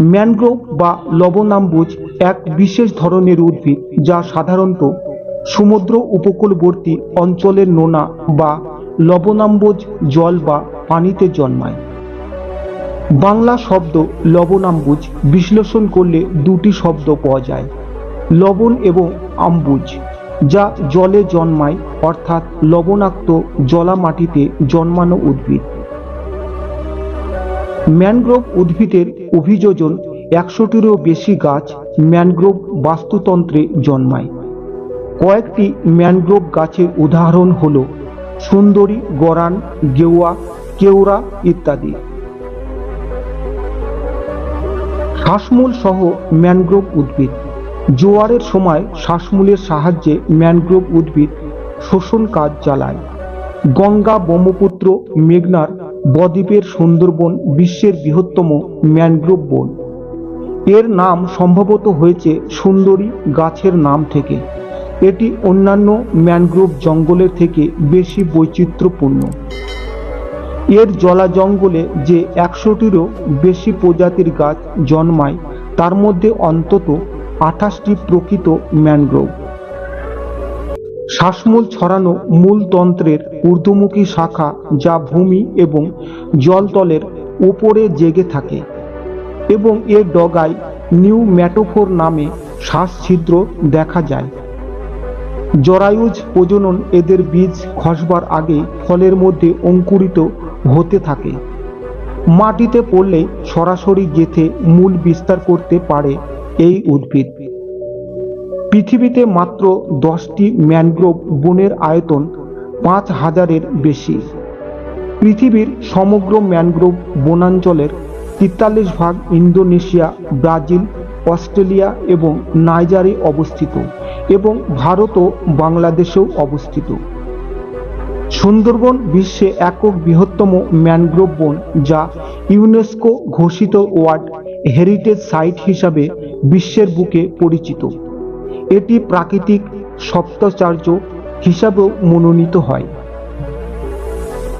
Mangrove বা লবণাম্বুজ এক বিশেষ ধরনের উদ্ভিদ যা সাধারণত সমুদ্র উপকূলবর্তী অঞ্চলের নোনা বা লবণাম্বুজ জল বা পানিতে জন্মায়। বাংলা শব্দ লবণাম্বুজ বিশ্লেষণ করলে দুটি শব্দ পাওয়া যায়, লবণ এবং আম্বুজ, যা জলে জন্মায় অর্থাৎ লবণাক্ত জলামাটিতে জন্মানো উদ্ভিদ। ম্যানগ্রোভ উদ্ভিদের অভিযোজন 100টিরও বেশি গাছ ম্যানগ্রোভ বাস্তুতন্ত্রে জন্মায়। কয়েকটি ম্যানগ্রোভ গাছের উদাহরণ হল সুন্দরী, গরান, গেওয়া, কেওড়া ইত্যাদি। শ্বাসমূল সহ ম্যানগ্রোভ উদ্ভিদ। জোয়ারের সময় শ্বাসমূলের সাহায্যে ম্যানগ্রোভ উদ্ভিদ শোষণ কাজ চালায়। গঙ্গা, ব্রহ্মপুত্র, মেঘনার বদ্বীপের সুন্দরবন বিশ্বের বৃহত্তম ম্যানগ্রোভ বন। এর নাম সম্ভবত হয়েছে সুন্দরী গাছের নাম থেকে। এটি অন্যান্য ম্যানগ্রোভ জঙ্গলের থেকে বেশি বৈচিত্র্যপূর্ণ। এর জলা জঙ্গলে যে 100টিরও বেশি প্রজাতির গাছ জন্মায় তার মধ্যে অন্তত 28টি প্রকৃত ম্যানগ্রোভ। শ্বাসমূল ছড়ানো মূলতন্ত্রের ঊর্ধ্বমুখী শাখা যা ভূমি এবং জলতলের উপরে জেগে থাকে এবং এর ডগায় নিউম্যাটোফোর নামে শ্বাস ছিদ্র দেখা যায়। জরায়ুজ প্রজনন এদের বীজ খসবার আগে ফলের মধ্যে অঙ্কুরিত হতে থাকে। মাটিতে পড়লে সরাসরি গেঁথে মূল বিস্তার করতে পারে এই উদ্ভিদ। পৃথিবীতে মাত্র 10টি ম্যানগ্রোভ বনের আয়তন 5000-এর বেশি। পৃথিবীর সমগ্র ম্যানগ্রোভ বনাঞ্চলের 43% ইন্দোনেশিয়া, ব্রাজিল, অস্ট্রেলিয়া এবং নাইজারে অবস্থিত এবং ভারত ও বাংলাদেশেও অবস্থিত। সুন্দরবন বিশ্বে একক বৃহত্তম ম্যানগ্রোভ বন, যা ইউনেস্কো ঘোষিত ওয়ার্ল্ড হেরিটেজ সাইট হিসাবে বিশ্বের বুকে পরিচিত। এটি প্রাকৃতিক সপ্তাচার্য হিসাবেও মনোনীত হয়।